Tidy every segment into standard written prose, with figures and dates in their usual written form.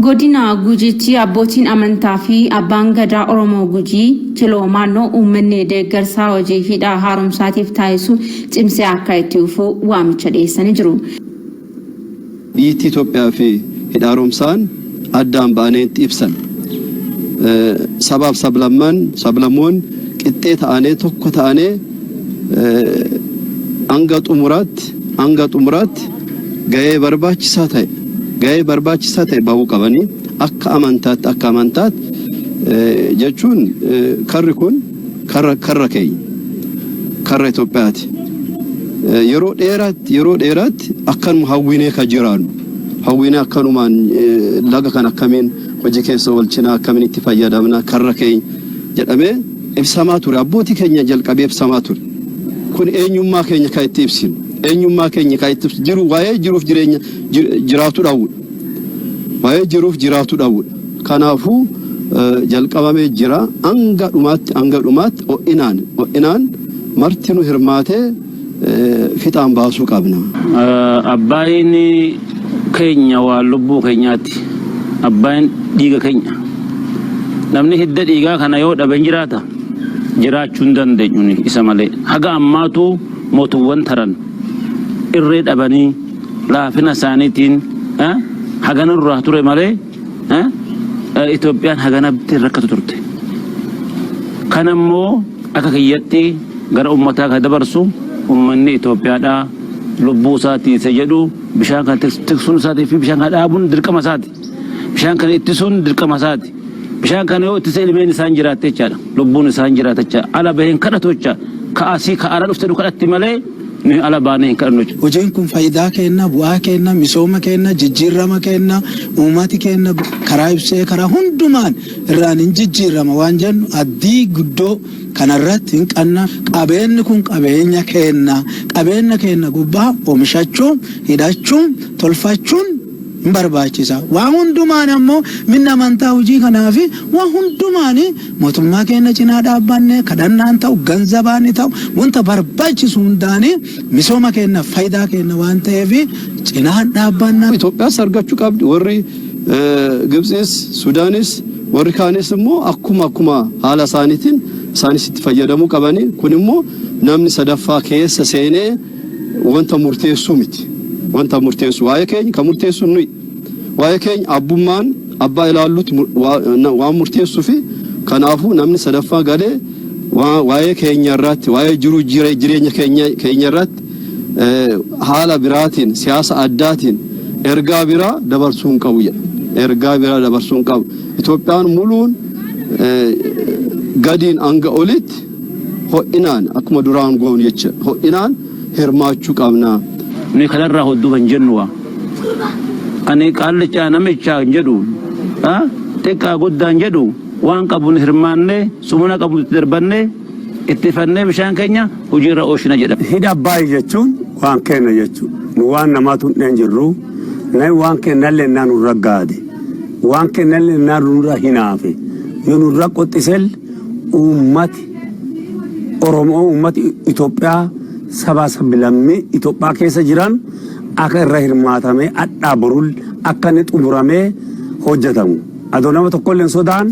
Godina Gujiitti abbootiin amantaa fi abbaan gadaa Oromoo Gujii Jiloo Maandhoo uummanni deeggarsaa hojii hidhaa haaromsaatiif taasisu cimsee akka itti fufu waamicha dhiyeessanii jiru. Biyyi Itoophiyaa fi hidhaa haaromsaan addaan ba'aniitti ibsan. Sabaaf sablammoon qixxee ta'anii tokko ta'anii hanga xumuraatti gahee barbaachisaa ta'e bahuu qabanii akka amantaatti jechuun karri kun karra keenya karra Itoophiyaati. Yeroo dheeraatti akkanuma hawwinee ka jiraannu hawwinee akkanumaan laga kan akkamiin hojii keessa walchinaa akkamiin itti fayyadamna karra keenya jedhamee ibsamaa ture. Abbootii keenya jalqabee ibsamaa ture. Kun eenyummaa keenya kan itti ibsinu eenyummaa keenya kan itti jiru waa'ee jiruuf jireenya jiraatu dhaawudha. Waa'ee jiruuf jiraatu dhaawudha. Kanaafuu jalqabamee jira hanga dhumaatti o'inaan marti nu hirmaatee fiixaan baasuu qabna. Abbaan keenya waan lubbuu keenyaati. Abbaan dhiiga keenya. Namni hidda dhiigaa kana yoo dhaban jiraata jiraachuu hin dandeenyu isa malee. Haga ammaatu mootuwwan taran irree dhabanii laafina isaaniitiin hagana irraa ture malee Itoophiyaan hagana bitti rakkatu turte. Kanammoo akka kiyyatti gara ummataa ka dabarsu ummanni Itoophiyaadhaa lubbuu isaatii isa jedhu bishaan kan tiksuun isaatii fi bishaan kan dhaabuun dirqama isaati. Bishaan kan ittisuun dirqama isaati. Bishaan kan yoo ittisa ilmeen isaan jiraatte jechaadha. Lubbuun isaan jiraatte jecha ala baheen kadhatu jecha ka'asii ka'ara dhufte kadhatti malee ni ala baanee hin kadhannu jecha. Hojiin kun faayidaa kenna, bu'aa kenna, misooma kenna, jijjiirama kenna, uummati kenna, karaa ibsee karaa hundumaan irraan hin jijjiirama waan jennu addii guddoo kanarratti hin qanna. Qabeenyi kun qabeenya kenna gubbaa oomishachuun, hidhachuun, tolfachuun hin barbaachisa. Waan hundumaan ammoo minna amantaa hojii kanaafi waan hundumaan mootummaa keenya cinaa dhaabbanne kadhannaan ta'u ganzabaan ta'u wanta barbaachisu hundaani misooma keenya faayidaa keenya waan ta'eef cinaan dhaabbanna. Itoophiyaas argachuu qabdi warri Gibxis Sudaanis warri kaanis immoo akkuma haala isaanis itti fayyadamuu qabanii kun immoo namni sadaffaa keessa seenee wanta murteessuu miti. Wanta murteessu waa'ee keenya kan murteessu nuyi waa'ee keenya abbummaan abbaa ilaallutti waan murteessuu fi kanaafuu namni sadaffaa galee waa'ee keenya irratti waa'ee jireenya keenya irratti haala biraatiin siyaasa addaatiin ergaa biraa dabarsuun qabu jedha. Ergaa biraa dabarsuun qabu. Itoophiyaan muluun gadiin hanga olitti ho'inaan akkuma duraan goonu jecha ho'inaan hirmaachuu qabna. Ni kanarraa hoddu kan jennuwa. Ani qaallichaa namicha jedhu xiqqaa guddaan jedhu waan qabuun hirmaannee sumuna qabu itti darbannee itti fannee bishaan keenya hojiirra oolchina jedha. Hidha Abbaa jechuun waan kenna jechuudha. Nu waan namaatu hin jirru waan kennallee naan nurra gaade waan kennallee naan nurra hinaafe yoo nurra qoxxisel uummati Oromoo uummati Itoophiyaa sabaa sablammii Itoophiyaa keessa jiran akka irra hirmaatamee addaa burul akka inni xumuramee hojjetamu. Adoo nama tokkollee sodaan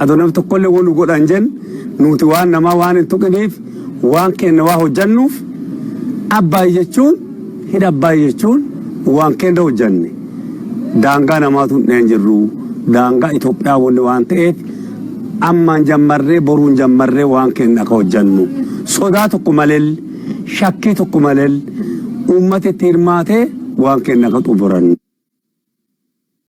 adoo nama tokkollee waan nu godhan jen nuti waan namaa waan hin tuqiniif waan kenna waa hojjannuuf Abbaa jechuun hidha Abbaa jechuun waan kenna hojjanne. Daangaa namaatu hin jirru daangaa Itoophiyaa waan ta'eef ammaan jammarree boruun jammarree waan kenna akka hojjannu. Sodaa tokko malee shakkii tokko malee uummata itti hirmaatee waan kenna akka xumurannu.